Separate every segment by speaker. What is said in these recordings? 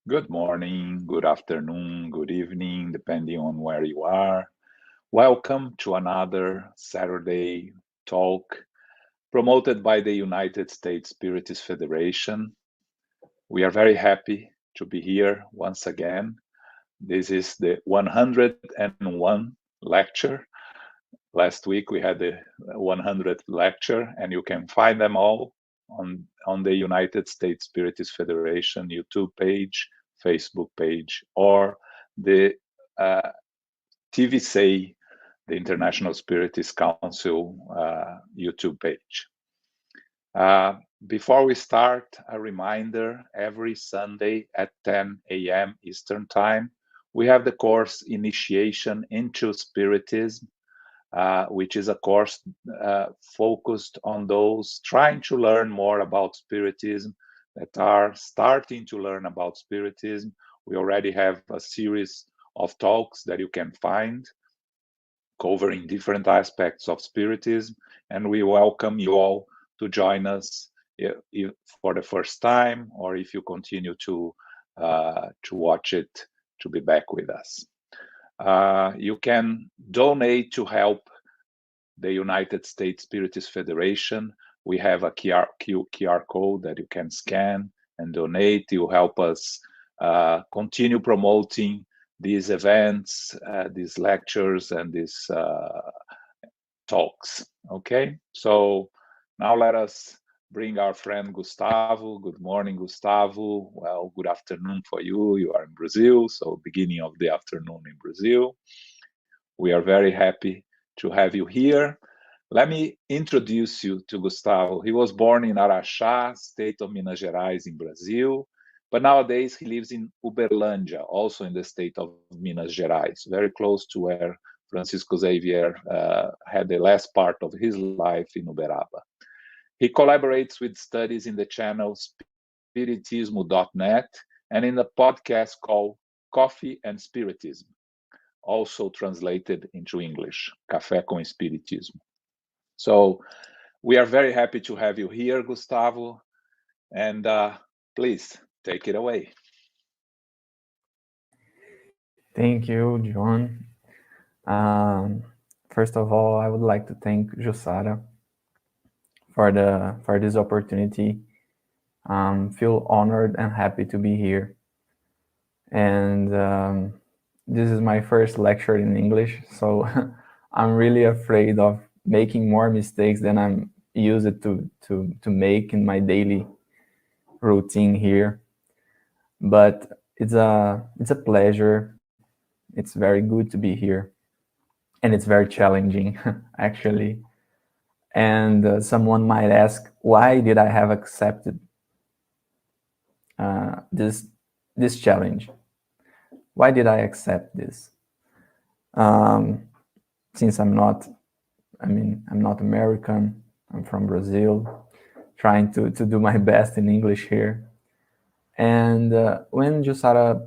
Speaker 1: Good morning, good afternoon, good evening, depending on where you are. Welcome to another Saturday talk promoted by the United States Spiritist Federation. We are very happy to be here once again. This is the 101 lecture. Last week we had the 100th lecture, and you can find them all on the United States Spiritist Federation YouTube page, Facebook page, or the TVSA, the International Spiritist Council YouTube page. Before we start, a reminder, every Sunday at 10 a.m. Eastern Time, we have the course Initiation into Spiritism, which is a course focused on those trying to learn more about Spiritism, that are starting to learn about Spiritism. We already have a series of talks that you can find covering different aspects of Spiritism, and we welcome you all to join us for the first time, or if you continue to watch it, to be back with us. You can donate to help the United States Spiritist Federation. We have a QR code that you can scan and donate. You help us continue promoting these events, these lectures, and these talks. Okay, so now let us bring our friend Gustavo. Good morning, Gustavo. Well, good afternoon for you. You are in Brazil, so beginning of the afternoon in Brazil. We are very happy to have you here. Let me introduce you to Gustavo. He was born in Araxá, state of Minas Gerais in Brazil, but nowadays he lives in Uberlândia, also in the state of Minas Gerais, very close to where Francisco Xavier had the last part of his life in Uberaba. He collaborates with studies in the channel spiritismo.net and in a podcast called Coffee and Spiritism, also translated into English, Café com Espiritismo. So we are very happy to have you here, Gustavo, and please take it away.
Speaker 2: Thank you, John. First of all, I would like to thank Jussara for this opportunity. Feel honored and happy to be here. And this is my first lecture in English, so I'm really afraid of making more mistakes than I'm used to make in my daily routine here. But it's a pleasure. It's very good to be here, and it's very challenging, actually. And someone might ask, why did I have accepted this challenge? Why did I accept this? Since I'm not American, I'm from Brazil, trying to do my best in English here. And when Jussara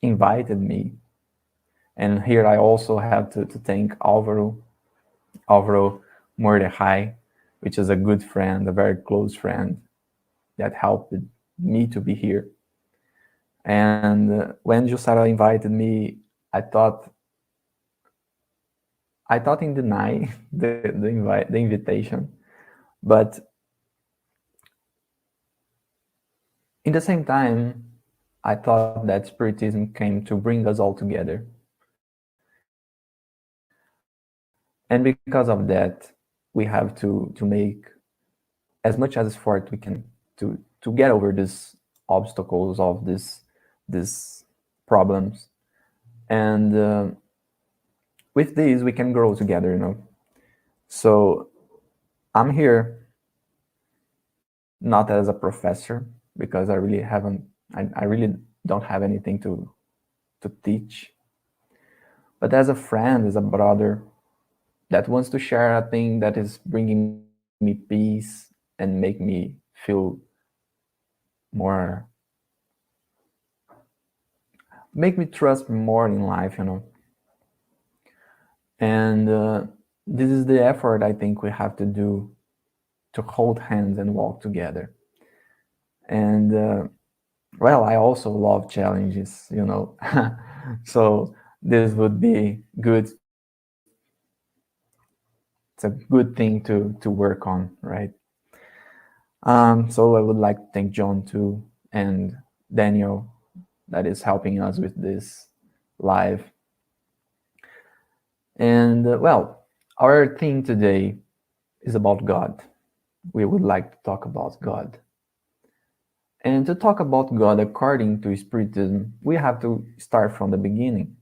Speaker 2: invited me, and here I also have to thank Alvaro Mordecai, which is a good friend, a very close friend that helped me to be here. And when Jussara invited me, I thought in denying the invitation, but in the same time, I thought that Spiritism came to bring us all together. And because of that, we have to make as much as effort we can to get over these obstacles of these problems. And with these, we can grow together, you know. So I'm here not as a professor, because I really don't have anything to teach, but as a friend, as a brother that wants to share a thing that is bringing me peace and make me feel make me trust more in life, you know. And this is the effort I think we have to do, to hold hands and walk together. And Well, I also love challenges, so this would be good. It's a good thing to work on, right? So I would like to thank John too, and Daniel, that is helping us with this live. And well, our theme today is about God. We would like to talk about God. And to talk about God according to Spiritism, we have to start from the beginning.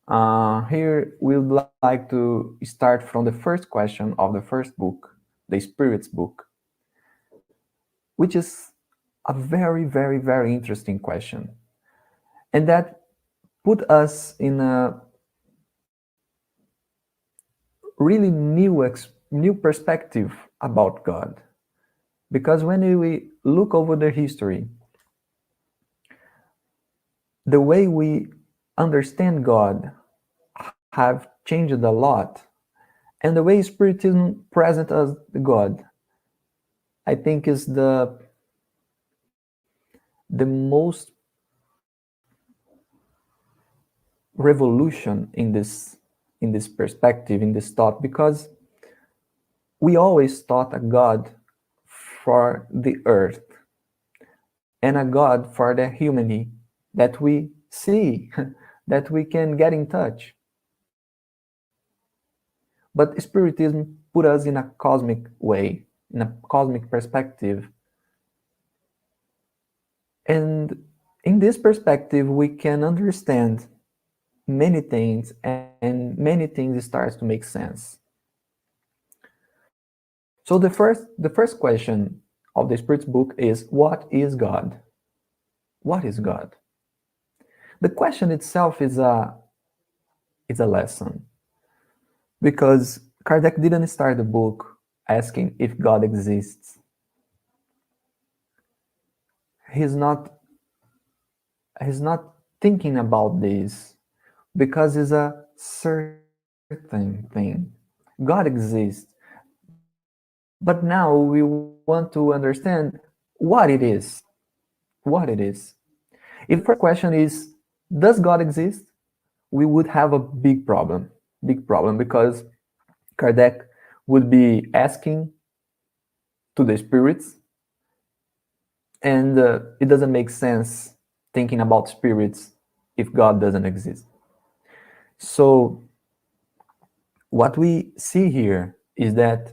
Speaker 2: Here we would like to start from the first question of the first book, the Spirit's book, which is a very, very, very interesting question. And that put us in a really new perspective about God. Because when we look over the history, the way we understand God have changed a lot, and the way Spiritism presents us God, I think is the most revolution in this perspective, in this thought, because we always thought a God for the earth and a God for the humanity that we see, that we can get in touch. But Spiritism put us in a cosmic way, in a cosmic perspective. And in this perspective, we can understand many things, and many things starts to make sense. So the first question of the Spirit's book is, what is God? What is God? The question itself is a lesson, because Kardec didn't start the book asking if God exists. He's not thinking about this because it's a certain thing. God exists. But now we want to understand what it is. What it is. If the first question is, does God exist? We would have a big problem. Big problem, because Kardec would be asking to the spirits, and it doesn't make sense thinking about spirits if God doesn't exist. So what we see here is that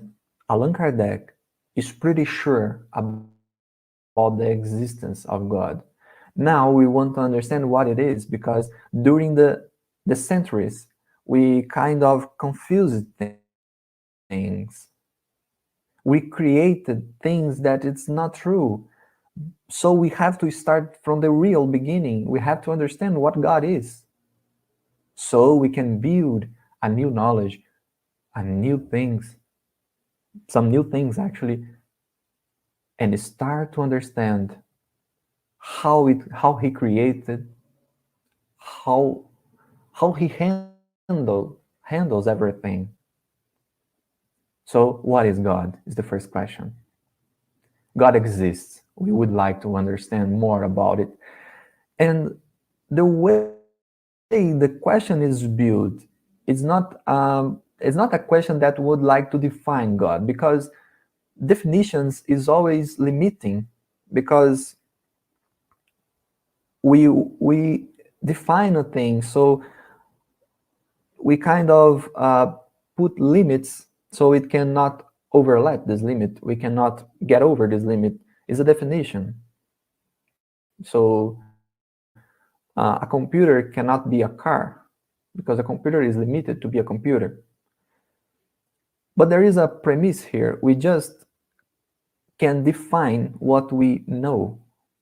Speaker 2: Allan Kardec is pretty sure about the existence of God. Now we want to understand what it is, because during the centuries we kind of confused things. We created things that it's not true. So we have to start from the real beginning. We have to understand what God is, so we can build a new knowledge, a new things, some new things actually, and start to understand how he created, how he handles everything. So what is God is the first question. God exists. We would like to understand more about it. And the way the question is built, it's not a question that would like to define God, because definitions is always limiting, because we define a thing, so we kind of put limits so it cannot overlap this limit. We cannot get over this limit. Is a definition. So a computer cannot be a car, because a computer is limited to be a computer. But there is a premise here. We just can define what we know,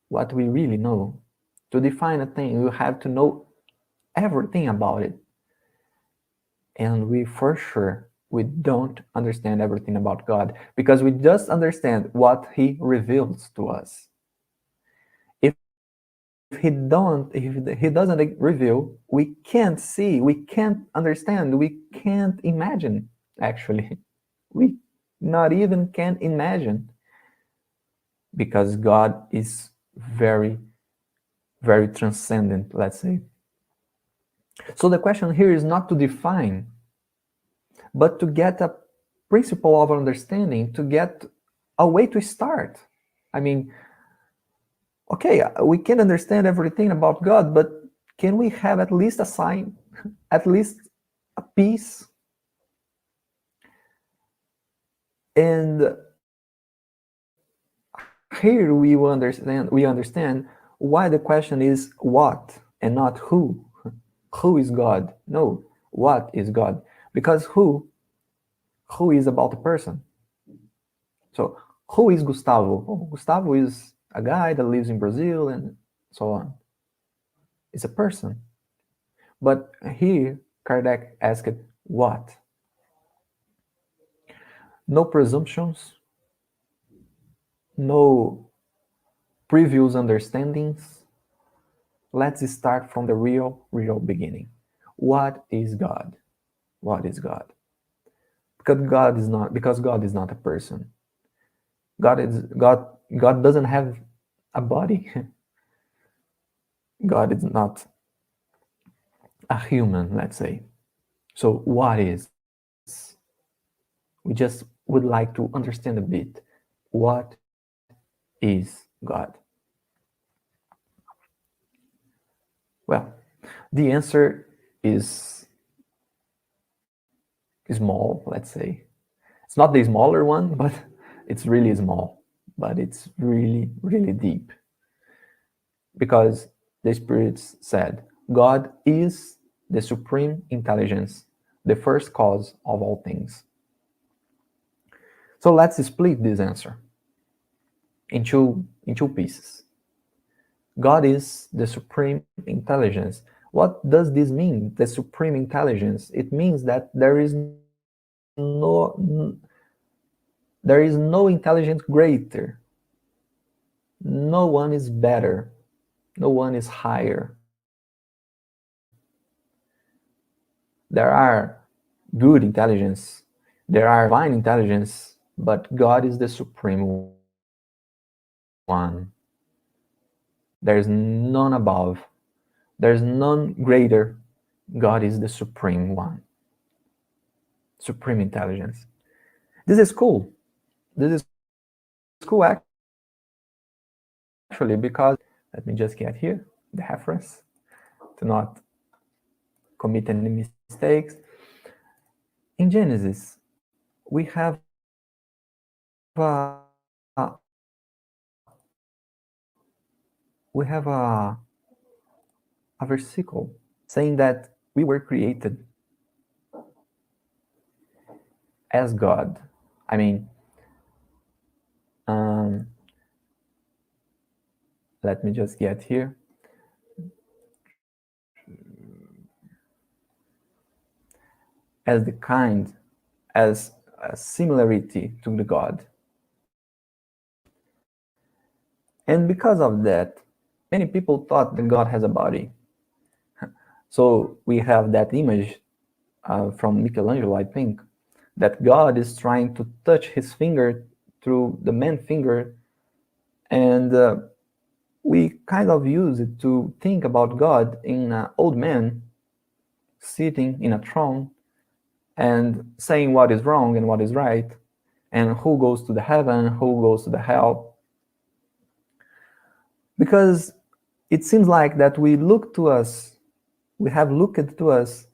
Speaker 2: what we really know. To define a thing, you have to know everything about it. And we, for sure, we don't understand everything about God, because we just understand what he reveals to us. If he doesn't reveal, we can't see, we can't understand, we can't imagine, actually. We not even can imagine, because God is very, very transcendent, let's say. So the question here is not to define, but to get a principle of understanding, to get a way to start. I mean, okay, we can understand everything about God, but can we have at least a sign, at least a piece? And here we understand why the question is what and not who. Who is God? No, what is God? Because who is about the person. So who is Gustavo? Oh, Gustavo is a guy that lives in Brazil and so on. It's a person. But here Kardec asked what? No presumptions, no previous understandings. Let's start from the real beginning. What is God? What is God? Because God is not a person. God doesn't have a body. God is not a human, let's say. So what is? We just would like to understand a bit. What is God? Well, the answer is small, let's say. It's not the smaller one, but it's really small. But it's really, really deep. Because the spirits said, God is the supreme intelligence, the first cause of all things. So let's split this answer in two pieces. God is the supreme intelligence. What does this mean, the supreme intelligence? It means that there is no intelligence greater. No one is better. No one is higher. There are good intelligence. There are divine intelligence, but God is the supreme one. There's none above. There's none greater. God is the supreme one. Supreme intelligence. This is cool. This is cool actually because, let me just get here the reference to not commit any mistakes. In Genesis, we have a versicle saying that we were created as God. I mean, let me just get here. As a similarity to the God. And because of that, many people thought that God has a body. So we have that image from Michelangelo, I think, that God is trying to touch his finger through the man's finger, and we kind of use it to think about God in an old man sitting in a throne and saying what is wrong and what is right, and who goes to the heaven, who goes to the hell. Because it seems like that we have looked to us,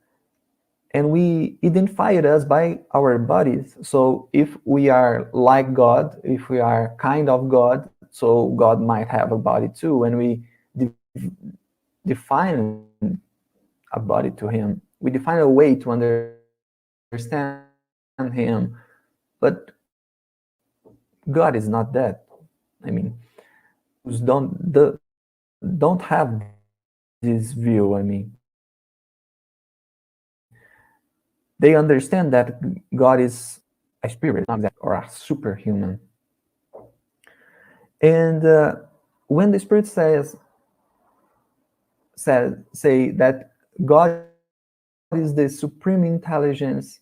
Speaker 2: and we identified us by our bodies. So if we are like God, if we are kind of God, so God might have a body too, and we define a body to him. We define a way to understand him, but God is not that. I mean, don't have this view. I mean, they understand that God is a spirit, or a superhuman. And when the spirit say that God is the supreme intelligence,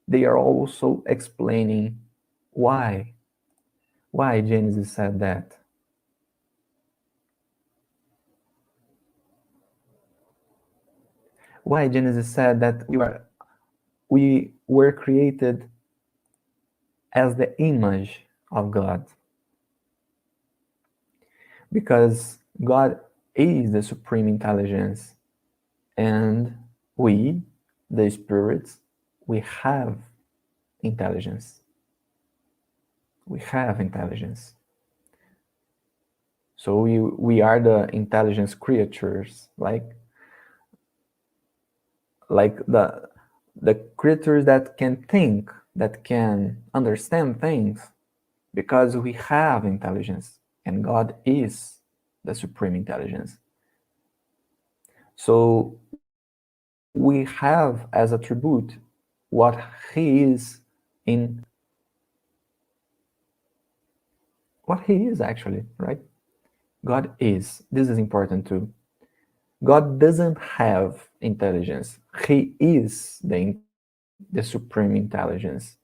Speaker 2: they are also explaining why Genesis said that. why Genesis said that we were created as the image of God. Because God is the supreme intelligence, and we, the spirits, we have intelligence. We have intelligence. So we are the intelligence creatures, like the creatures that can think, that can understand things, because we have intelligence, and God is the supreme intelligence. So we have as attribute what He is what He is actually, right? God is. This is important too. God doesn't have intelligence. He is the supreme intelligence,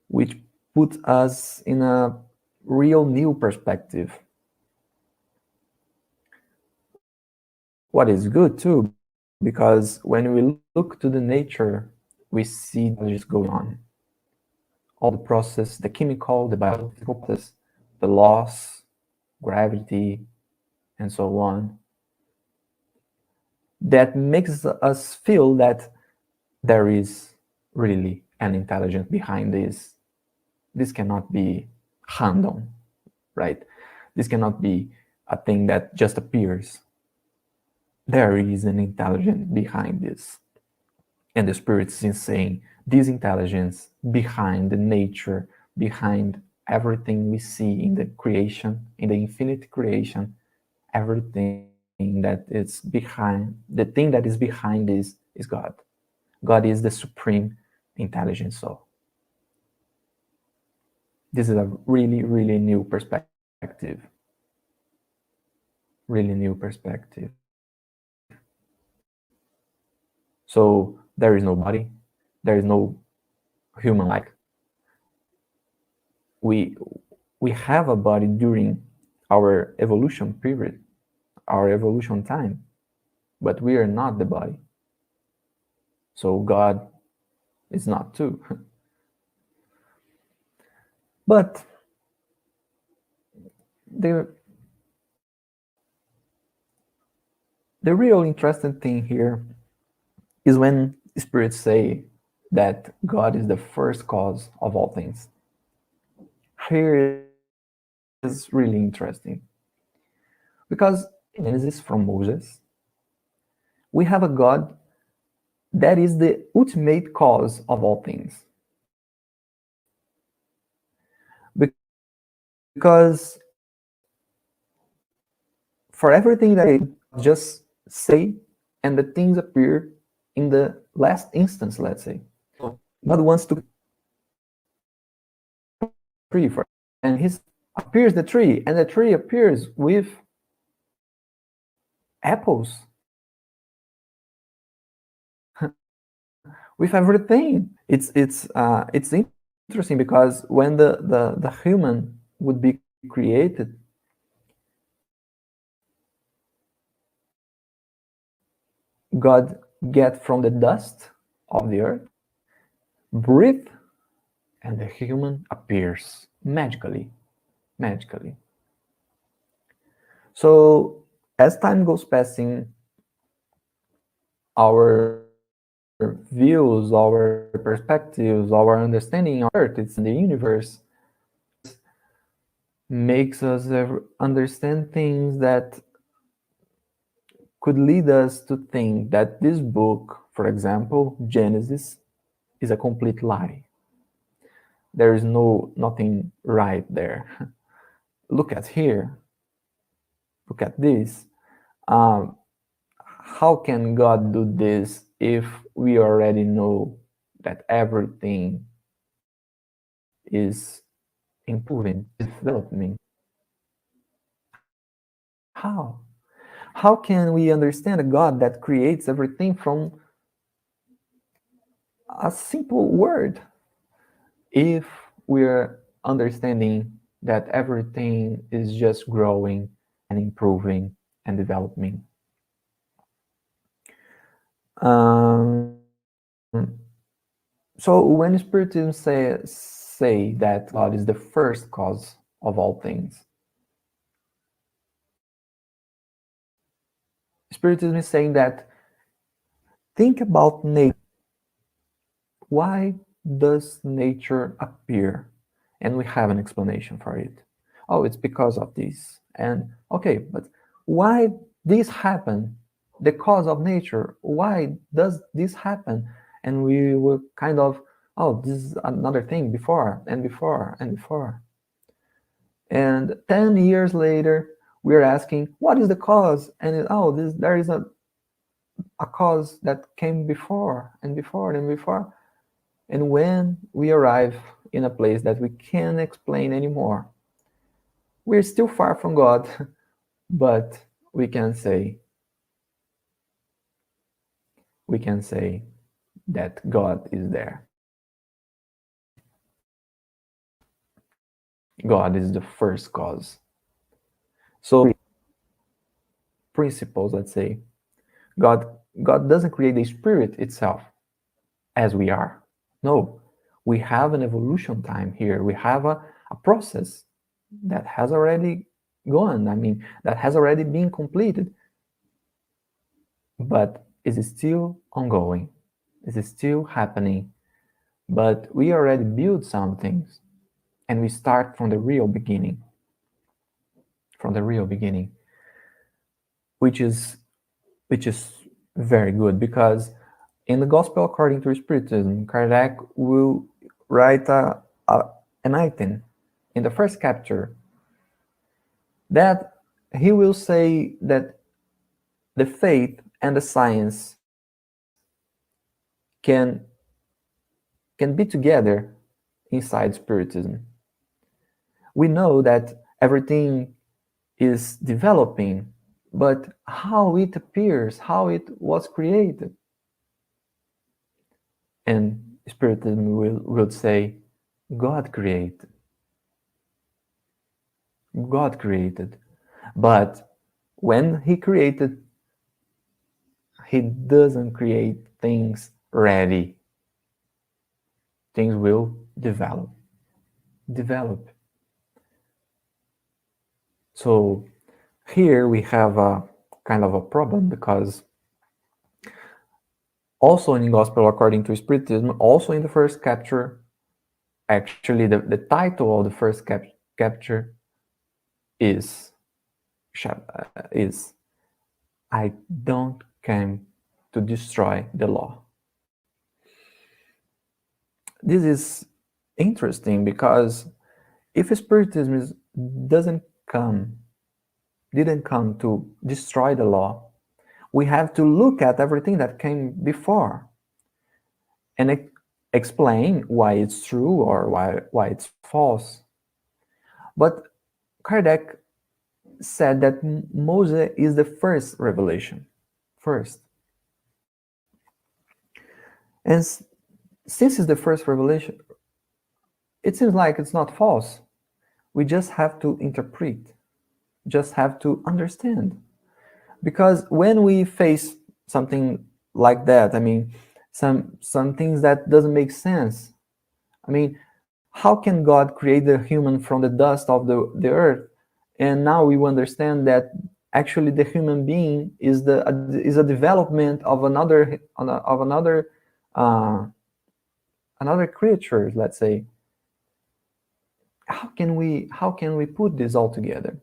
Speaker 2: which puts us in a real new perspective. What is good too, because when we look to the nature, we see intelligence going on. All the process, the chemical, the biological process, the laws, gravity, and so on, that makes us feel that there is really an intelligence behind this. This cannot be random, right? This cannot be a thing that just appears. There is an intelligence behind this. And the Spirit is saying this intelligence behind the nature, behind everything we see in the creation, in the infinite creation, everything that is behind, the thing that is behind this is God. God is the supreme intelligence soul. This is a really, really new perspective. Really new perspective. So there is no body, there is no human like. We have a body during our evolution period, our evolution time, but we are not the body. So God is not too. But the real interesting thing here is when spirits say that God is the first cause of all things. Here is really interesting, because in Genesis from Moses, we have a God that is the ultimate cause of all things. Because for everything that I just say, and the things appear in the last instance, let's say. God wants to tree for, and He appears the tree, and the tree appears with apples, with everything. It's interesting, because when the human would be created, God get from the dust of the earth, breathe, and the human appears magically. So as time goes passing, our views, our perspectives, our understanding of Earth, it's in the universe, makes us understand things that could lead us to think that this book, for example, Genesis, is a complete lie. There is nothing right there. Look at here. Look at this. How can God do this if we already know that everything is improving, is developing? How? How can we understand a God that creates everything from a simple word if we're understanding that everything is just growing and improving and developing? Um, so when Spiritism say that God is the first cause of all things, Spiritism is saying that think about nature. Why does nature appear? And we have an explanation for it. Oh, it's because of this. And okay, but why this happen? The cause of nature. Why does this happen? And we were kind of, oh, this is another thing before and before and before. And 10 years later, we're asking, what is the cause? And oh, there is a cause that came before and before and before. And when we arrive in a place that we can't explain anymore, we're still far from God, but we can say that God is there. God is the first cause. So principles, let's say, God doesn't create the spirit itself as we are. No, we have an evolution time here. We have a process that has already gone. I mean, that has already been completed, but it is still ongoing. It is still happening. But we already built some things, and we start from the real beginning. From the real beginning, which is very good, because in the Gospel According to Spiritism, Kardec will write an item in the first chapter that he will say that the faith and the science can be together inside Spiritism. We know that everything is developing, but how it appears, how it was created. And Spiritism will say, God created. God created. But when he created, he doesn't create things ready. Things will develop. So here we have a kind of a problem, because also in Gospel According to Spiritism, also in the first chapter, actually the title of the first chapter is I don't come to destroy the law. This is interesting, because if Spiritism didn't come to destroy the law, we have to look at everything that came before and explain why it's true or why it's false. But Kardec said that Moses is the first revelation, first. And since it's the first revelation, it seems like it's not false. We just have to interpret, just have to understand. Because when we face something like that, I mean, some things that doesn't make sense. I mean, how can God create the human from the dust of the earth? And now we understand that actually the human being is a development of another creature, let's say. How can we put this all together?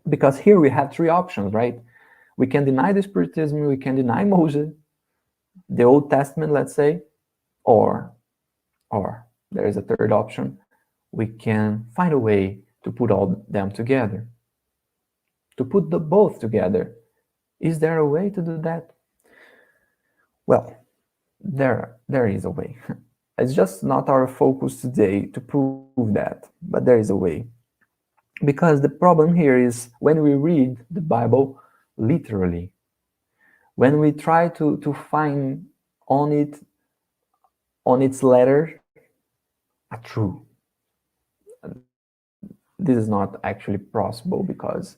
Speaker 2: Because here we have three options, right? We can deny the Spiritism, we can deny Moses, the Old Testament, let's say, or there is a third option. We can find a way to put all them together, to put the both together. Is there a way to do that? Well, there is a way. It's just not our focus today to prove that, but there is a way. Because the problem here is when we read the Bible literally, when we try to find on its letter a true. This is not actually possible, because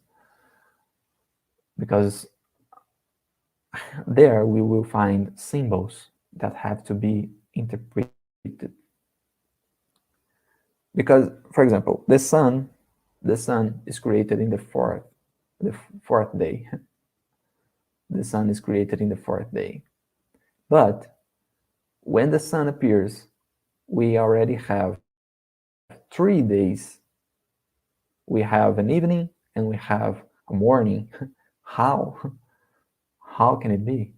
Speaker 2: there we will find symbols that have to be interpreted. Because, for example, the sun is created in the fourth day. The sun is created in the fourth day. But when the sun appears, we already have 3 days. We have an evening and we have a morning. How? How can it be?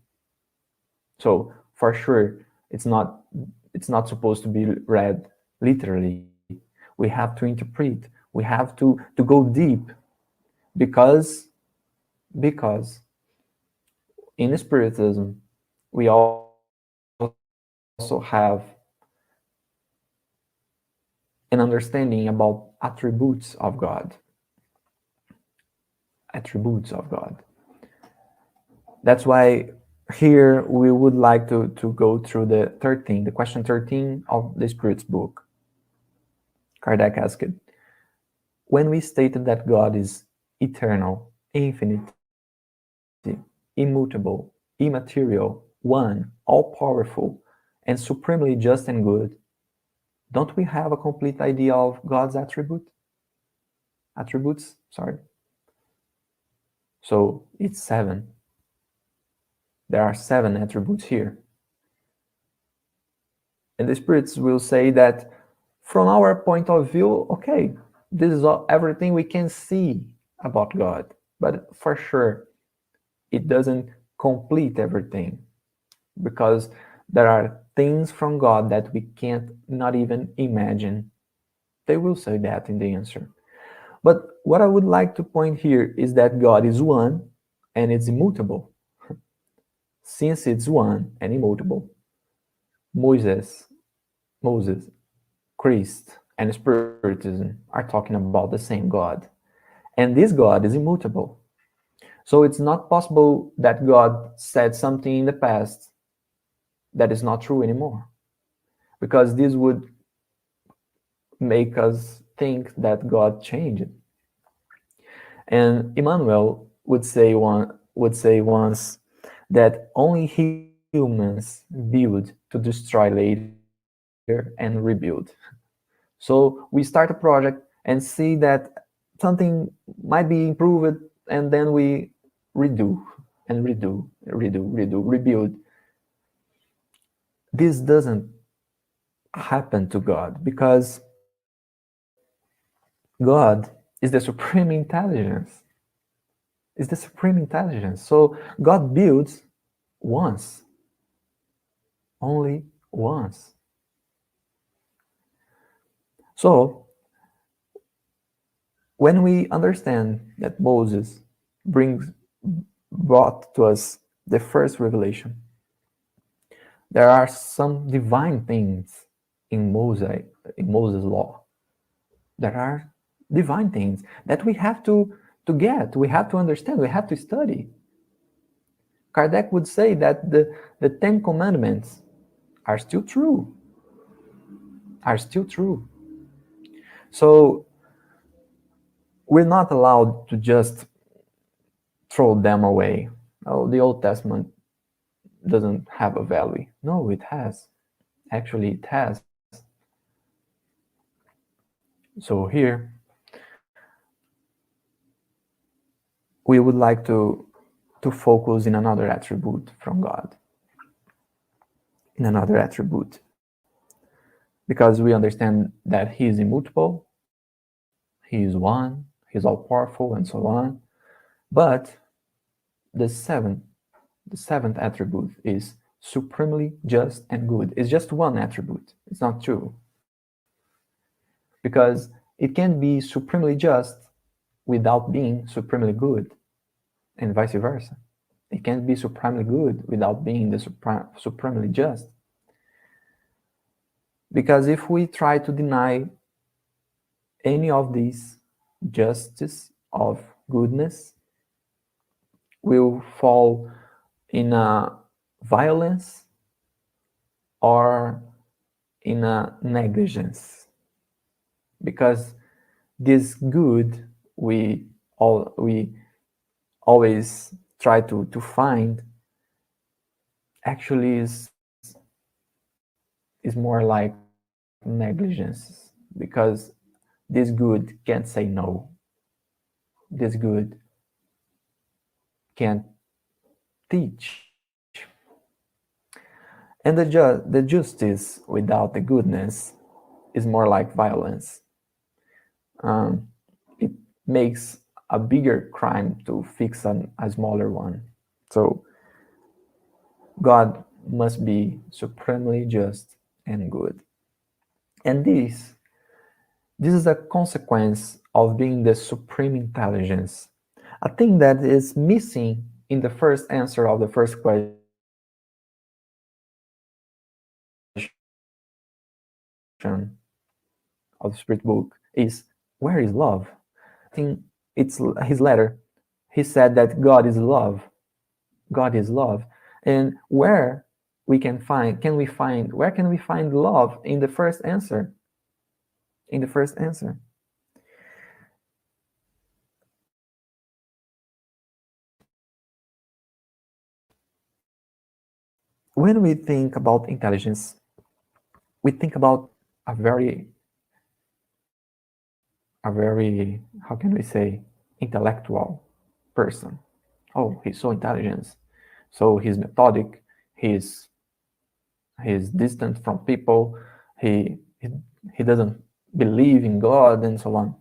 Speaker 2: So for sure, it's not supposed to be read literally. We have to interpret. We have to go deep, because in Spiritism we also have an understanding about attributes of God. Attributes of God. That's why here we would like to go through the question 13 of the Spirit's book. Kardec asked, when we stated that God is eternal, infinite, immutable, immaterial, one, all-powerful, and supremely just and good, don't we have a complete idea of God's attributes? So it's 7. There are 7 attributes here. And the spirits will say that from our point of view, okay, this is everything we can see about God. But for sure, it doesn't complete everything, because there are things from God that we can't not even imagine. They will say that in the answer. But what I would like to point here is that God is one and it's immutable. Since it's one and immutable, Moses, Christ, and Spiritism are talking about the same God. And this God is immutable. So it's not possible that God said something in the past that is not true anymore, because this would make us think that God changed. And Emmanuel would say once that only humans build to destroy later and rebuild. So we start a project and see that something might be improved, and then we redo and rebuild. This doesn't happen to God, because God is the supreme intelligence. So God builds once, only once. So when we understand that Moses brought to us the first revelation, there are some divine things in Moses' law. There are divine things that we have to get, we have to understand, we have to study. Kardec would say that the 10 commandments are still true. So we're not allowed to just throw them away. Oh, the Old Testament doesn't have a value. No, it has. Actually, it has. So here, we would like to focus in another attribute from God. In another attribute. Because we understand that He is immutable, He is one, He is all-powerful, and so on. But the seventh attribute is supremely just and good. It's just one attribute. It's not two. Because it can be supremely just without being supremely good, and vice versa. It can't be supremely good without being the supremely just. Because if we try to deny any of these justice of goodness, we'll fall in a violence or in a negligence. Because this good we always try to find actually is more like negligence, because this good can't say no. This good can't teach. And the justice without the goodness is more like violence. It makes a bigger crime to fix a smaller one. So God must be supremely just and good. And this is a consequence of being the supreme intelligence. A thing that is missing in the first answer of the first question of the Spirit book is, where is love? I think it's his letter. He said that God is love. God is love. And where can we find love in the first answer? In the first answer. When we think about intelligence, we think about a very, how can we say, intellectual person. Oh, he's so intelligent. So he's methodic. He's distant from people. He doesn't believe in God and so on.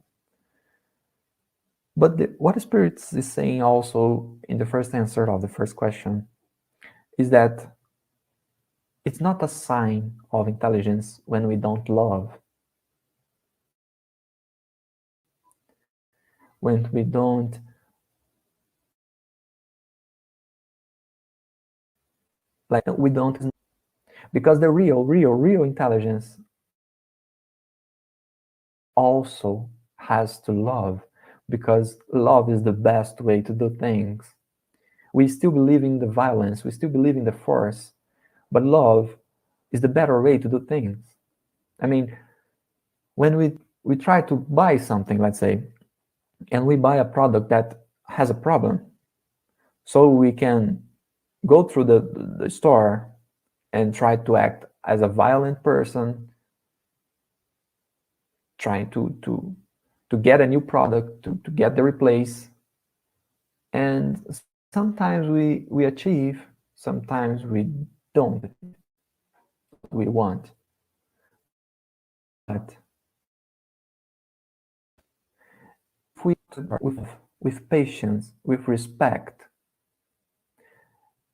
Speaker 2: But what Spirit is saying also in the first answer of the first question is that it's not a sign of intelligence when we don't love. When we don't because the real intelligence also has to love, because love is the best way to do things. We still believe in the violence, we still believe in the force, but love is the better way to do things. I mean, when we try to buy something, let's say, and we buy a product that has a problem, so we can go through the store and try to act as a violent person, trying to get a new product, to get the replace. And sometimes we achieve, sometimes we don't. We want. But if we with patience, with respect,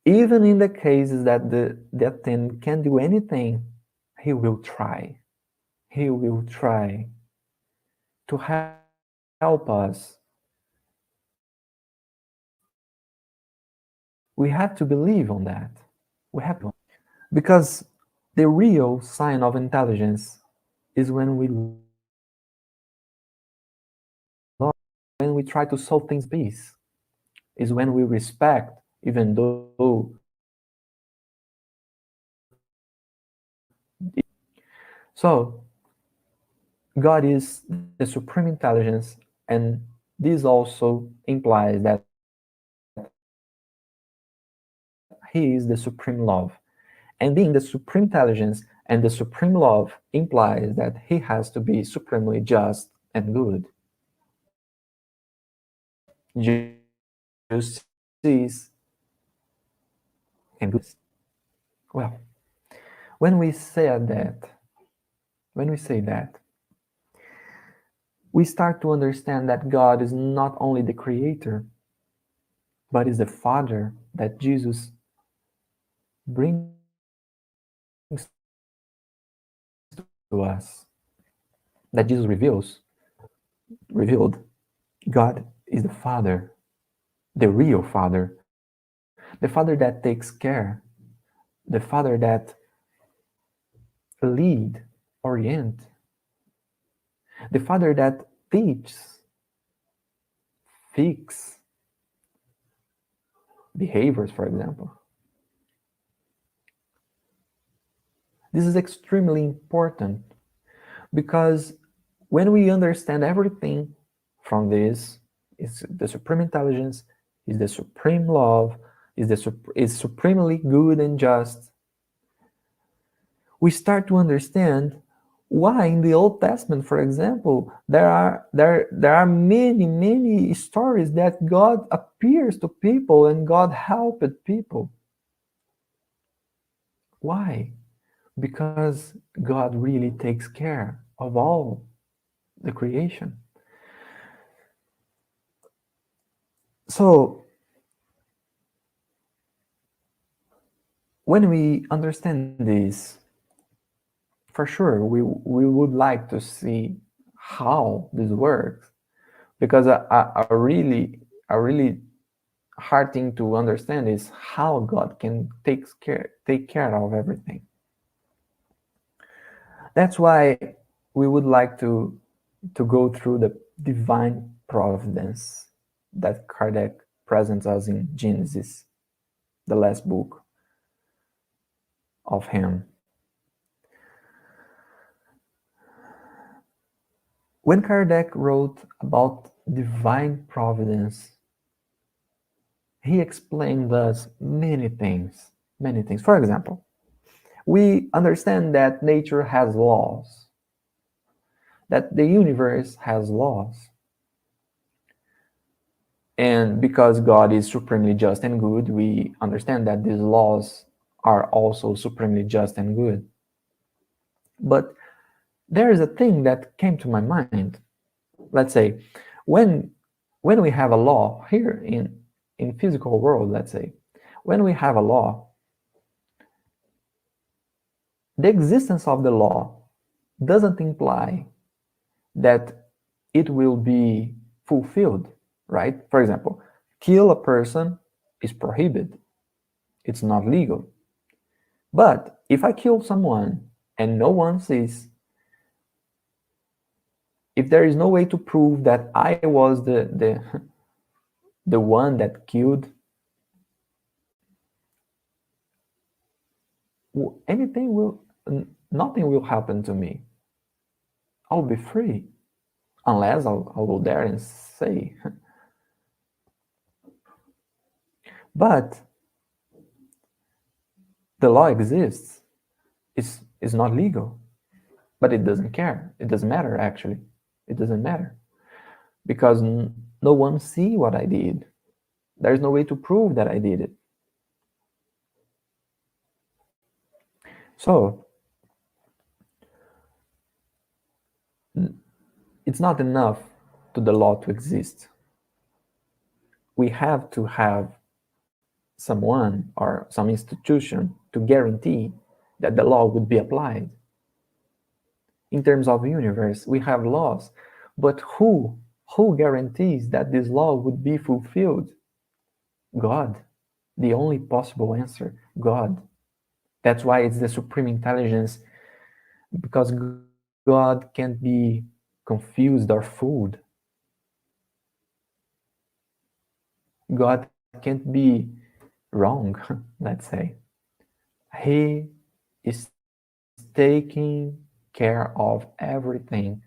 Speaker 2: even in the cases that that thing can't do anything, he will try. He will try to help us. We have to believe on that. We have to, because the real sign of intelligence is when we love, when we try to solve things peace, is when we respect, even though. So God is the supreme intelligence, and this also implies that he is the supreme love. And being the supreme intelligence and the supreme love implies that he has to be supremely just and good. Justice and good. Well, when we say that, we start to understand that God is not only the creator, but is the Father that Jesus brings to us, that Jesus revealed. God is the Father, the real Father, the Father that takes care, the Father that lead, orient, the Father that teaches, fix behaviors, for example. This is extremely important, because when we understand everything from this, is the supreme intelligence, is the supreme love, is supremely good and just, we start to understand why in the Old Testament, for example, there are many stories that God appears to people and God helped people. Why? Because God really takes care of all the creation. So when we understand this, for sure we would like to see how this works, because a really hard thing to understand is how God can take care of everything. That's why we would like to go through the divine providence that Kardec presents us in Genesis, the last book of him. When Kardec wrote about divine providence, he explained us many things. For example, we understand that nature has laws, that the universe has laws. And because God is supremely just and good, we understand that these laws are also supremely just and good. But there is a thing that came to my mind. Let's say, when we have a law here in physical world, let's say, when we have a law, the existence of the law doesn't imply that it will be fulfilled, right? For example, kill a person is prohibited. It's not legal. But if I kill someone and no one sees, if there is no way to prove that I was the one that killed, nothing will happen to me. I'll be free, unless I'll go there and say. But the law exists. It's not legal, but it doesn't care. It doesn't matter, actually. It doesn't matter, because no one see what I did. There's no way to prove that I did it. So it's not enough to the law to exist. We have to have someone or some institution to guarantee that the law would be applied. In terms of universe, we have laws, but who guarantees that this law would be fulfilled? God. The only possible answer, God. That's why it's the supreme intelligence, because God can't be confused or fooled. God can't be wrong, let's say. He is taking care of everything,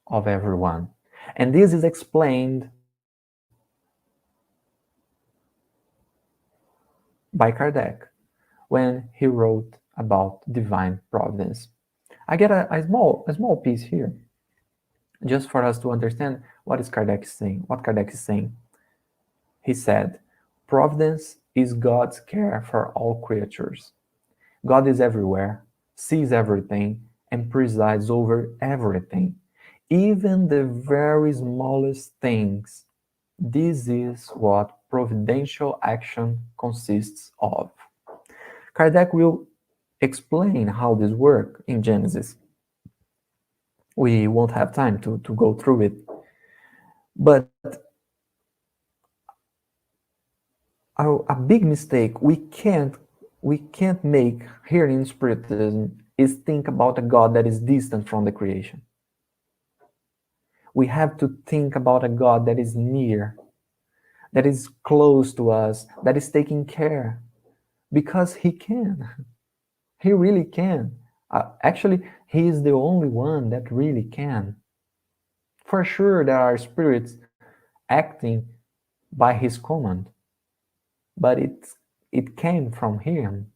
Speaker 2: of everyone. And this is explained by Kardec when he wrote about divine providence. I get a small piece here, just for us to understand what Kardec is saying. He said, providence is God's care for all creatures. God is everywhere, sees everything, and presides over everything, even the very smallest things. This is what providential action consists of. Kardec will explain how this works in Genesis. We won't have time to go through it. But a big mistake we can't make here in Spiritism is think about a God that is distant from the creation. We have to think about a God that is near, that is close to us, that is taking care, because He can. He really can. Actually, He is the only one that really can. For sure, there are spirits acting by His command, but it came from him,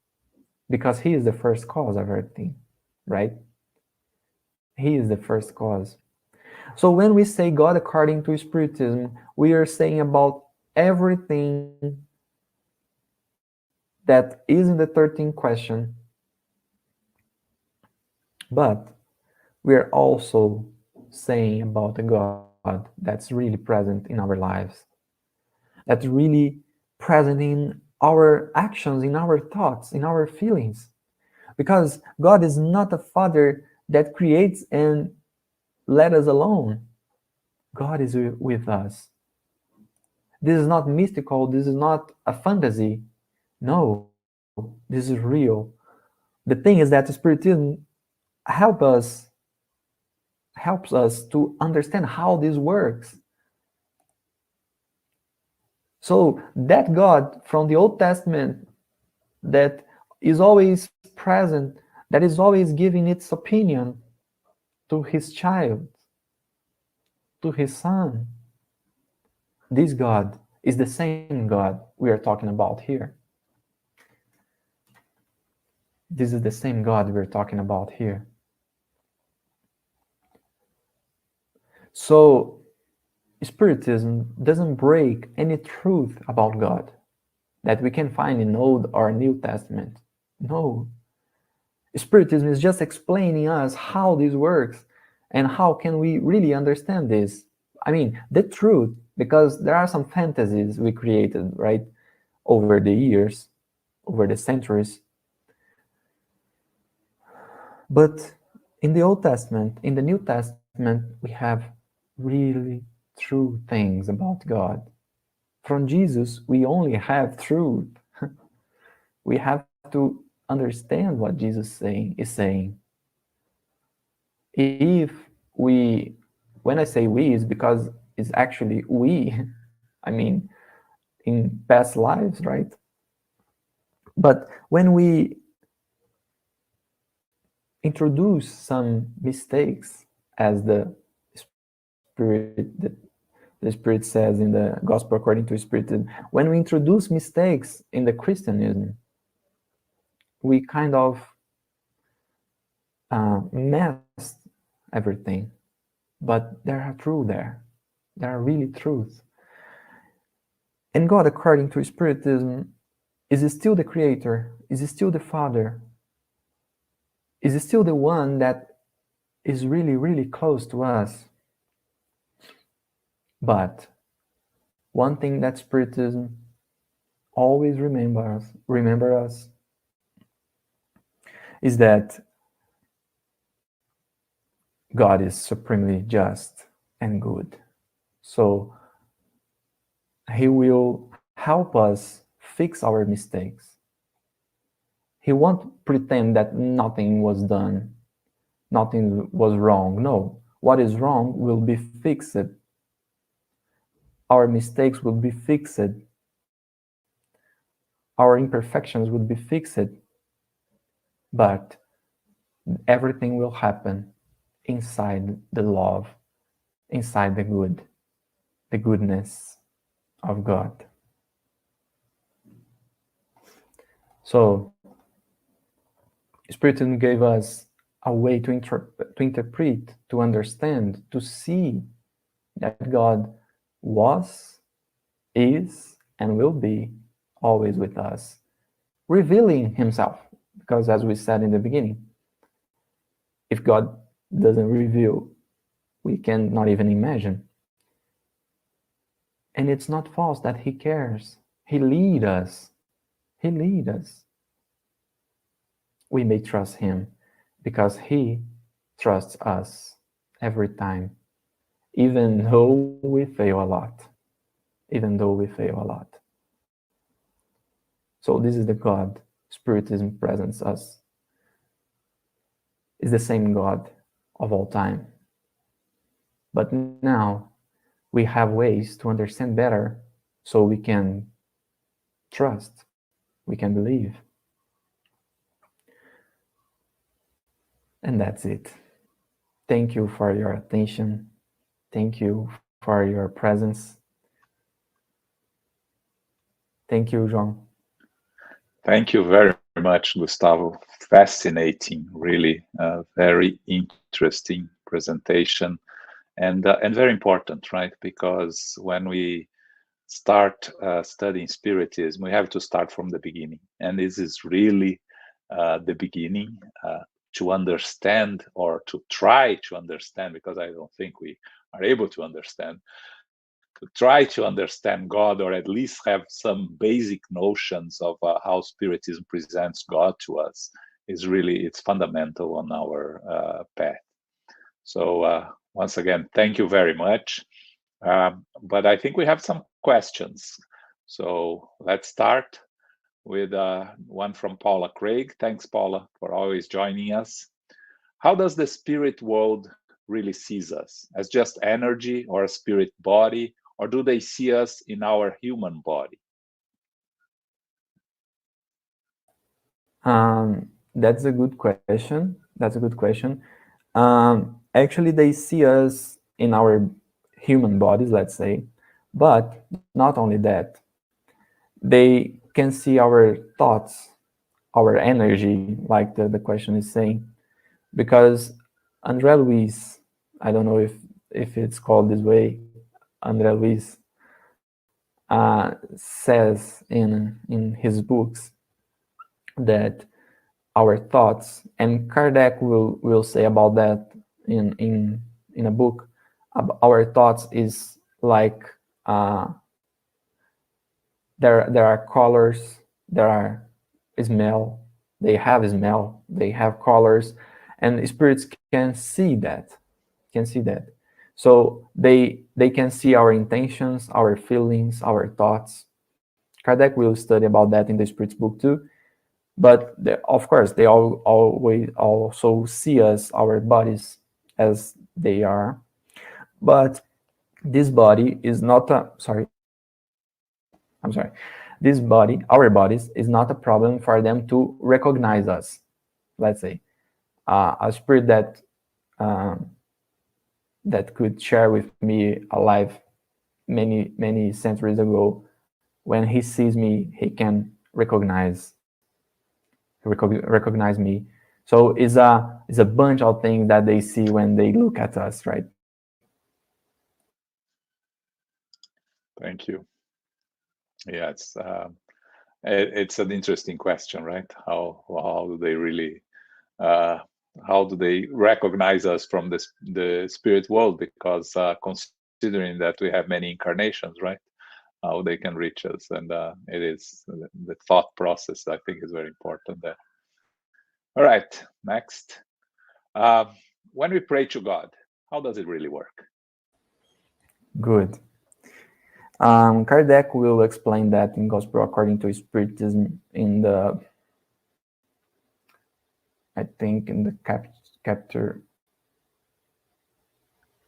Speaker 2: because he is the first cause of everything, right? He is the first cause. So when we say God according to Spiritism, we are saying about everything that is in the 13th question, but we are also saying about a God that's really present in our lives, that's really present in our actions, in our thoughts, in our feelings. Because God is not a father that creates and let us alone. God is with us. This is not mystical, this is not a fantasy. No, this is real. The thing is that Spiritism helps us to understand how this works. So that God from the Old Testament that is always present, that is always giving its opinion to his child, to his son, this God is the same God we are talking about here. This is the same God we're talking about here. So Spiritism doesn't break any truth about God that we can find in Old or New Testament. No. Spiritism is just explaining us how this works and how can we really understand this. I mean, the truth, because there are some fantasies we created, right, over the years, over the centuries. But in the Old Testament, in the New Testament, we have really true things about God. From Jesus, we only have truth. We have to understand what Jesus is saying. If we, when I say we, is because it's actually we, I mean, in past lives, right? But when we introduce some mistakes, as the Spirit says in the Gospel according to Spiritism, when we introduce mistakes in the Christianism, we kind of messed everything. But there are truth there. There are really truths. And God, according to Spiritism, is still the Creator, is still the Father, is still the one that is really, really close to us. But one thing that Spiritism always remember us, is that God is supremely just and good. So He will help us fix our mistakes. He won't pretend that nothing was done, nothing was wrong. No, what is wrong will be fixed. Our mistakes will be fixed. Our imperfections will be fixed. But everything will happen inside the love, inside the good, the goodness of God. So Spiritism gave us a way to interpret, to understand, to see that God was, is, and will be always with us, revealing Himself. Because as we said in the beginning, if God doesn't reveal, we can not even imagine. And it's not false that He cares. He leads us. He leads us. We may trust Him because He trusts us every time, even though we fail a lot. Even though we fail a lot. So this is the God Spiritism presents us. Is the same God of all time. But now we have ways to understand better so we can trust, we can believe. And that's it. Thank you for your attention. Thank you for your presence. Thank you, João.
Speaker 1: Thank you very much, Gustavo. Fascinating, really, very interesting presentation, and very important, right? Because when we start studying Spiritism, we have to start from the beginning, and this is really the beginning to understand, or to try to understand, because I don't think we are able to understand, to try to understand God, or at least have some basic notions of how Spiritism presents God to us, is really, it's fundamental on our path. So once again, thank you very much. But I think we have some questions. So let's start with one from Paula Craig. Thanks, Paula, for always joining us. How does the spirit world really sees us? As just energy or a spirit body, or do they see us in our human body?
Speaker 2: That's a good question. That's a good question. Actually, they see us in our human bodies, let's say, but not only that. They can see our thoughts, our energy, like the question is saying, because André Luiz, I don't know if it's called this way, André Luiz says in his books that our thoughts, and Kardec will say about that in a book, our thoughts is like there are colors, there are smell, they have colors, and spirits can see that, So they can see our intentions, our feelings, our thoughts. Kardec will study about that in the Spirits book too. But of course, they always also see us, our bodies, as they are. But this body is not a, this body, our bodies, is not a problem for them to recognize us. Let's say a spirit that could share with me alive many centuries ago, when he sees me, he can recognize me. So it's a bunch of things that they see when they look at us, right?
Speaker 1: Thank you. Yeah, it's an interesting question, right? How do they really how do they recognize us from the spirit world? Because considering that we have many incarnations, right? How they can reach us, and it is the thought process, I think, is very important there. All right, next. When we pray to God, how does it really work?
Speaker 2: Good. Kardec will explain that in Gospel According to Spiritism in the, I think in the chapter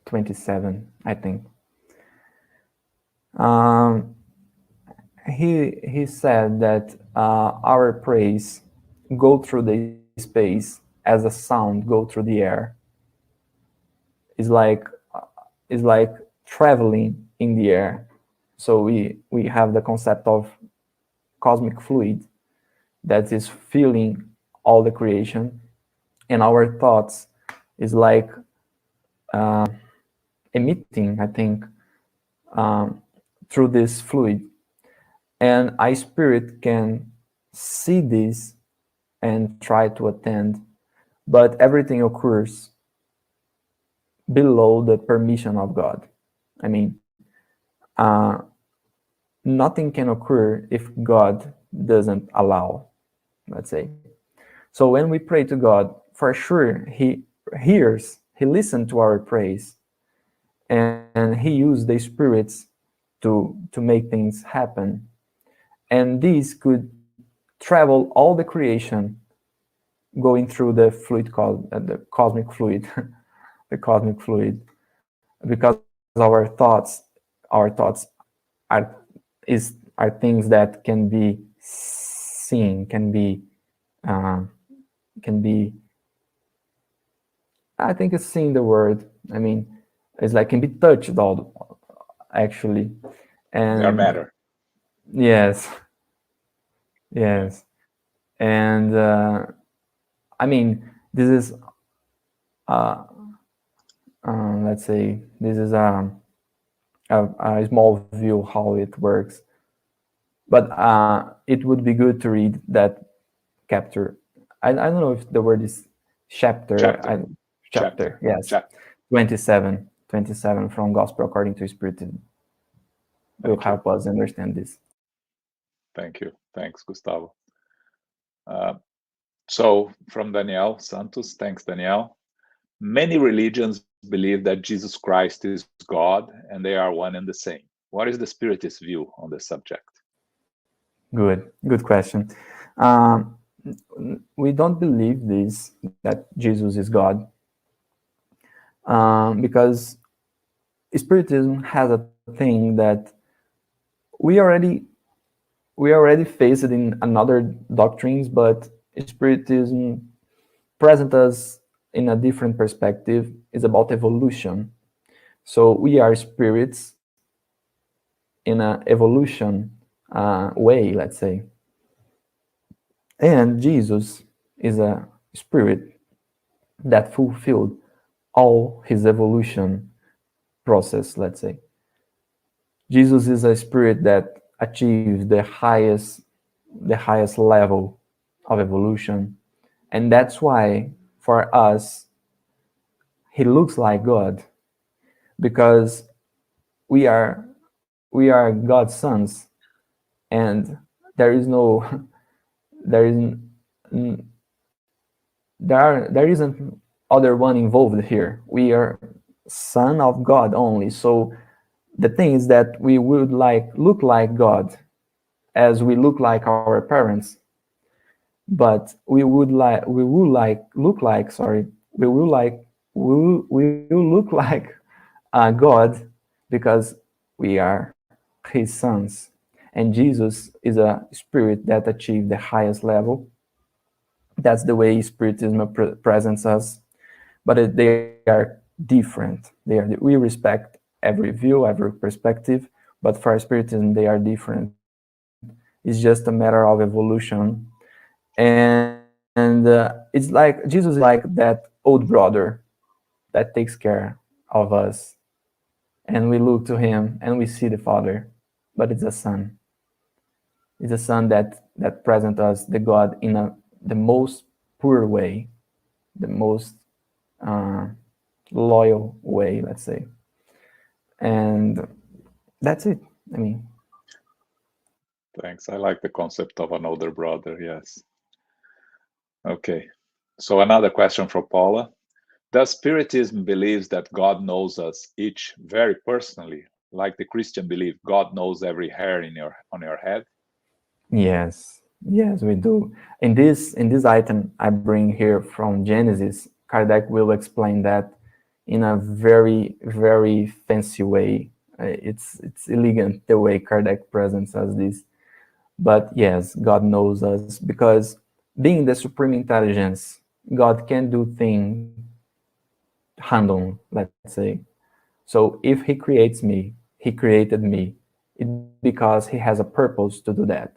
Speaker 2: 27, I think. He said that our praise go through the space as a sound go through the air. It's like traveling in the air. So we have the concept of cosmic fluid that is filling all the creation, and our thoughts is like emitting, I think, through this fluid, and a spirit can see this and try to attend, but everything occurs below the permission of God. I mean, nothing can occur if God doesn't allow, let's say. So when we pray to God, for sure, He hears, He listens to our praise, and He uses the spirits to make things happen. And these could travel all the creation going through the fluid called the cosmic fluid, the cosmic fluid, because our thoughts are things that can be seen, can be I think it's seeing the word. I mean, it's like can be touched all actually, and
Speaker 1: Their matter.
Speaker 2: yes, yes. And I mean, this is let's say this is a small view how it works, but it would be good to read that chapter. I don't know if the word is chapter. Chapter, yes.
Speaker 1: Chapter.
Speaker 2: 27 from Gospel According to Spiritism will help us understand this.
Speaker 1: Thank you. Thanks, Gustavo. So from Danielle Santos, thanks, Danielle. Many religions believe that Jesus Christ is God and they are one and the same. What is the Spiritist view on the subject?
Speaker 2: Good question. We don't believe this, that Jesus is God, because Spiritism has a thing that we already faced it in another doctrines, but Spiritism presents us in a different perspective. Is about evolution. So we are spirits in an evolution way, let's say. And Jesus is a spirit that fulfilled all his evolution process, let's say. Jesus is a spirit that achieved the highest level of evolution. And that's why, for us, he looks like God, because we are God's sons, and there isn't other one involved here. We are son of God only. So the thing is that we would look like God as we look like our parents, but we will look like God, because we are his sons. And Jesus is a spirit that achieved the highest level. That's the way Spiritism presents us, but they are different. We respect every view, every perspective, but for Spiritism they are different. It's just a matter of evolution. And it's like Jesus is like that old brother that takes care of us, and we look to him and we see the Father, but it's a son. It's a son that presents us the God in the most pure way, the most loyal way, let's say. And that's it. I mean,
Speaker 1: thanks. I like the concept of an older brother. Yes. Okay. So another question from Paula. Does Spiritism believes that God knows us each very personally, like the Christian belief God knows every hair on your head?
Speaker 2: yes, we do. In this item I bring here from Genesis, Kardec will explain that in a very, very fancy way. It's elegant the way Kardec presents us this. But yes, God knows us, because being the supreme intelligence, God can do things random, let's say. So if he creates me, he created me, it's because he has a purpose to do that.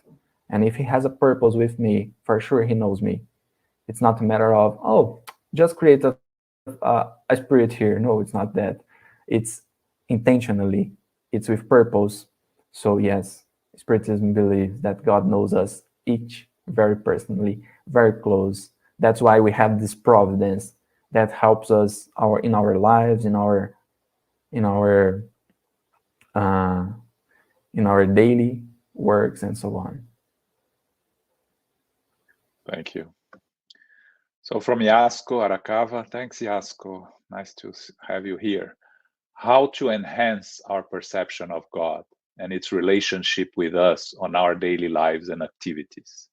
Speaker 2: And if he has a purpose with me, for sure he knows me. It's not a matter of, oh, just create a spirit here. No, it's not that. It's intentionally. It's with purpose. So yes, Spiritism believes that God knows us each very personally, very close. That's why we have this providence that helps us in our lives, in our daily works and so on.
Speaker 1: Thank you. So from Yasko Arakawa, thanks Yasko, nice to have you here. How to enhance our perception of God and its relationship with us on our daily lives and activities?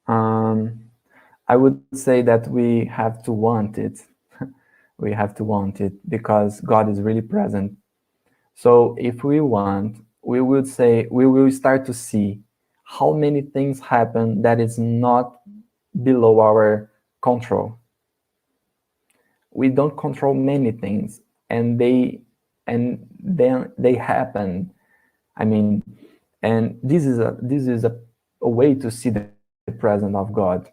Speaker 2: I would say that we have to want it. We have to want it, because God is really present. So if we want, we will start to see how many things happen that is not below our control. We don't control many things, and then they happen. I mean, and this is a a way to see the presence of God.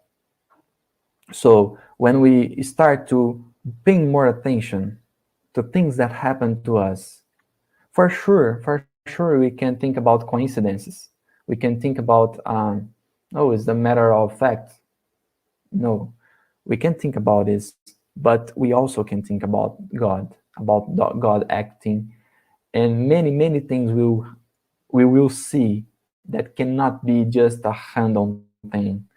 Speaker 2: So when we start to pay more attention to things that happen to us, for sure, we can think about coincidences. We can think about, oh, it's a matter of fact. No, we can think about this, but we also can think about God acting, and many things we will see that cannot be just a random thing.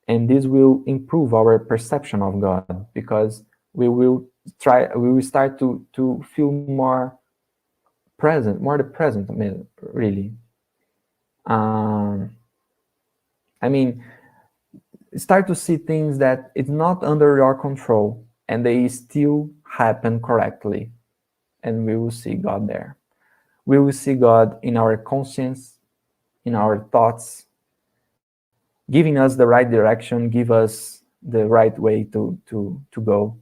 Speaker 2: And this will improve our perception of God, because we will start to feel more the present, really. I mean, start to see things that it's not under your control and they still happen correctly, and we will see God there. We will see God in our conscience, in our thoughts, giving us the right direction, give us the right way to go.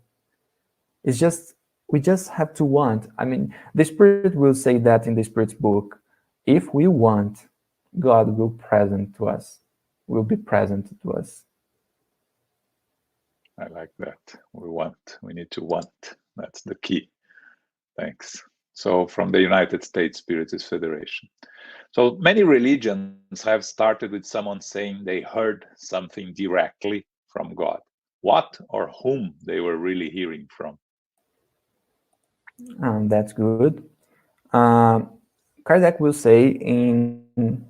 Speaker 2: It's just, we just have to want. I mean, the Spirit will say that in the Spirit's book. If we want, God will be present to us.
Speaker 1: I like that. We need to want. That's the key. Thanks. So from the United States Spiritist Federation. So many religions have started with someone saying they heard something directly from God. What or whom they were really hearing from?
Speaker 2: That's good. Kardec will say in,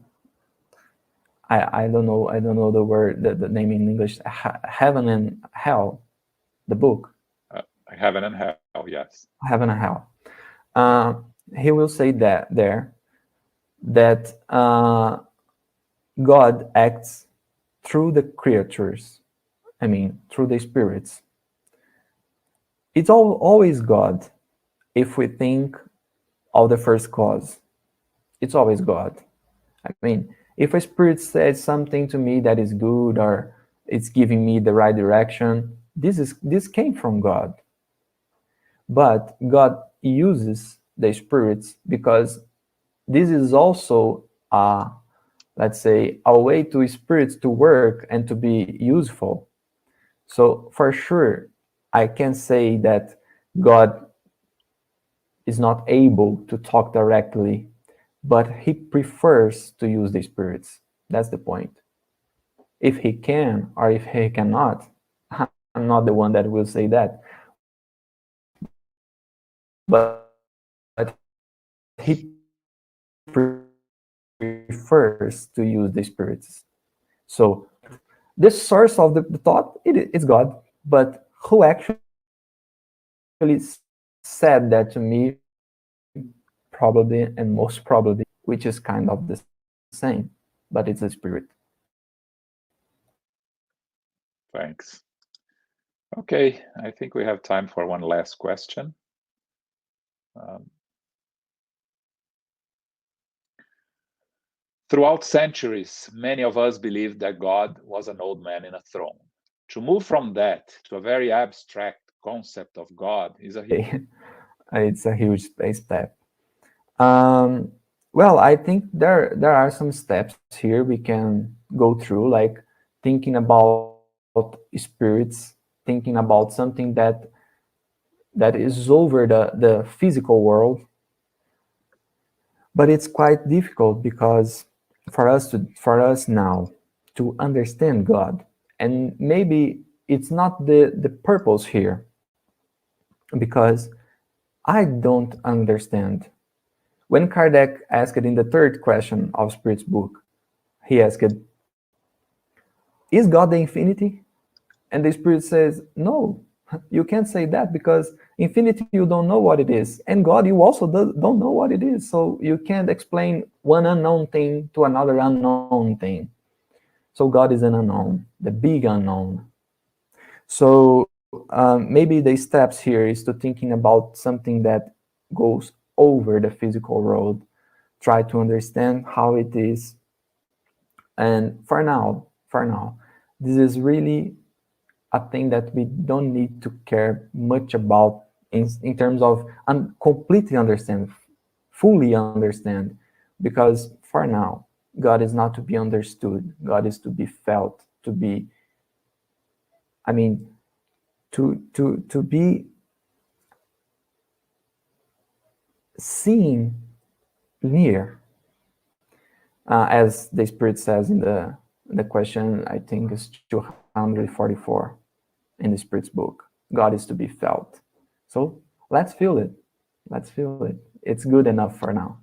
Speaker 2: I don't know the word, the name in English, Heaven and Hell, the book.
Speaker 1: Heaven and Hell, yes.
Speaker 2: Heaven and Hell. He will say that God acts through the creatures. I mean, through the spirits. It's always God. If we think of the first cause, it's always God. I mean, if a spirit says something to me that is good, or it's giving me the right direction, this came from God. But God uses the spirits because this is also let's say, a way to spirits to work and to be useful. So for sure, I can say that God is not able to talk directly, but he prefers to use the spirits. That's the point. If he can or if he cannot, I'm not the one that will say that. But he prefers to use the spirits. So the source of the thought is God, but who actually said that to me, probably and most probably, which is kind of the same, but it's a spirit.
Speaker 1: Thanks. Okay, I think we have time for one last question. Throughout centuries, many of us believed that God was an old man in a throne. To move from that to a very abstract concept of God is
Speaker 2: it's a huge step. Well, I think there are some steps here we can go through, like thinking about spirits, thinking about something that is over the physical world. But it's quite difficult because for us now to understand God, and maybe it's not the purpose here, because I don't understand. When Kardec asked in the third question of Spirit's book, he asked, is God the infinity? And the Spirit says, no, you can't say that, because infinity, you don't know what it is. And God, you also don't know what it is. So you can't explain one unknown thing to another unknown thing. So God is an unknown, the big unknown. So maybe the steps here is to thinking about something that goes over the physical world, try to understand how it is. And for now, this is really a thing that we don't need to care much about in terms of completely understand, fully understand, because for now, God is not to be understood. God is to be felt, to be, I mean, to be seen near, as the Spirit says in the question, I think is 244 in the Spirit's book. God is to be felt. So let's feel it. Let's feel it. It's good enough for now.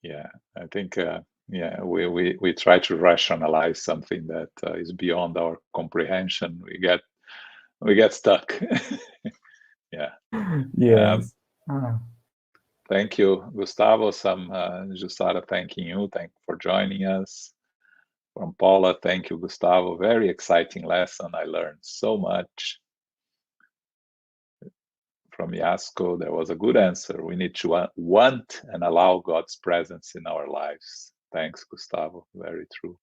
Speaker 1: Yeah, I think yeah, we try to rationalize something that is beyond our comprehension. We get stuck. Yeah.
Speaker 2: Yes.
Speaker 1: Thank you, Gustavo. Just started thanking you. Thank you for joining us. From Paula, thank you, Gustavo. Very exciting lesson. I learned so much. From Yasko, there was a good answer. We need to want and allow God's presence in our lives. Thanks, Gustavo. Very true.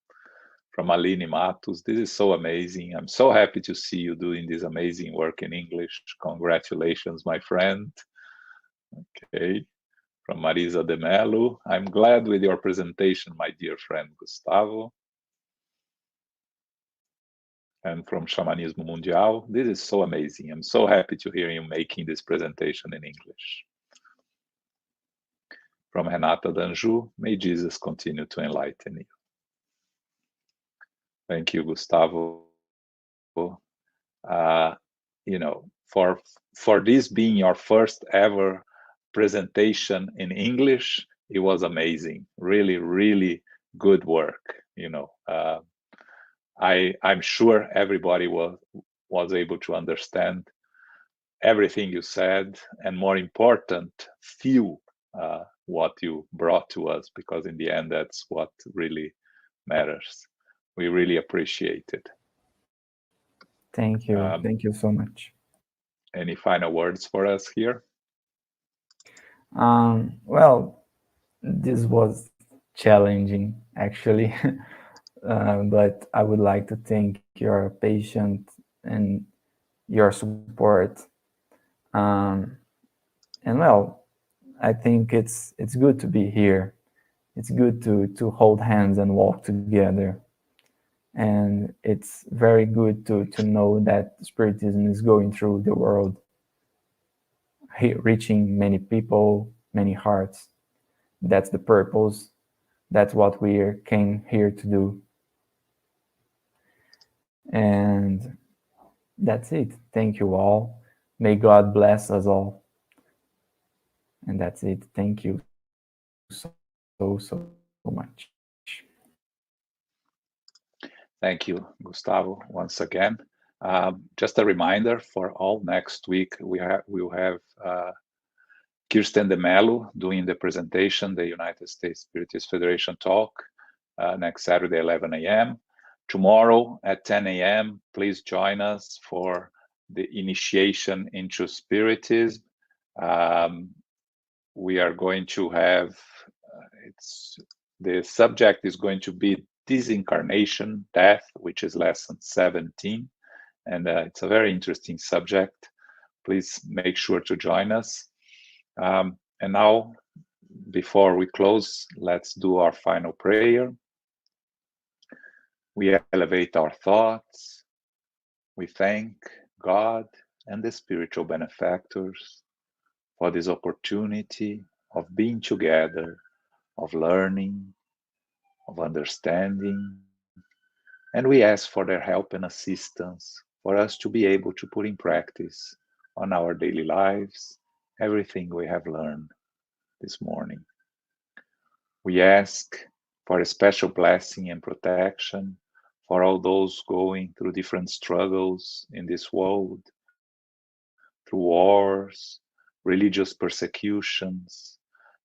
Speaker 1: From Aline Matos, this is so amazing. I'm so happy to see you doing this amazing work in English. Congratulations, my friend. Okay. From Marisa de Mello, I'm glad with your presentation, my dear friend Gustavo. And from Shamanismo Mundial, this is so amazing. I'm so happy to hear you making this presentation in English. From Renata Danju, may Jesus continue to enlighten you. Thank you, Gustavo. You know, for this being your first ever presentation in English, it was amazing. Really, really good work. You know, I'm sure everybody was able to understand everything you said, and more important, feel what you brought to us, because in the end, that's what really matters. We really appreciate it.
Speaker 2: Thank you. Thank you so much.
Speaker 1: Any final words for us here?
Speaker 2: Well, this was challenging, actually. But I would like to thank your patience and your support. And well, I think it's good to be here. It's good to hold hands and walk together. And it's very good to know that Spiritism is going through the world, reaching many people, many hearts. That's the purpose. That's what we came here to do. And that's it. Thank you all. May God bless us all. And that's it. Thank you so much.
Speaker 1: Thank you, Gustavo, once again. Just a reminder for all, next week we'll have Kirsten de Mello doing the presentation, the United States Spiritist Federation talk, next Saturday, 11 a.m. Tomorrow at 10 a.m., please join us for the initiation into Spiritism. We are going to have, the subject is going to be disincarnation, death, which is lesson 17. And it's a very interesting subject. Please make sure to join us. And now, before we close, let's do our final prayer. We elevate our thoughts. We thank God and the spiritual benefactors for this opportunity of being together, of learning, of understanding. And we ask for their help and assistance for us to be able to put in practice on our daily lives everything we have learned this morning. We ask for a special blessing and protection for all those going through different struggles in this world, through wars, religious persecutions,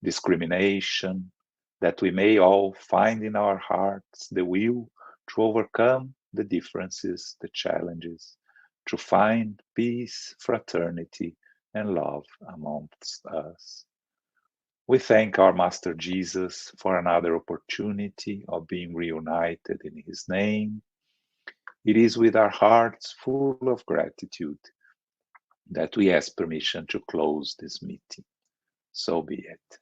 Speaker 1: discrimination, that we may all find in our hearts the will to overcome the differences, the challenges, to find peace, fraternity, and love amongst us. We thank our Master Jesus for another opportunity of being reunited in His name. It is with our hearts full of gratitude that we ask permission to close this meeting. So be it.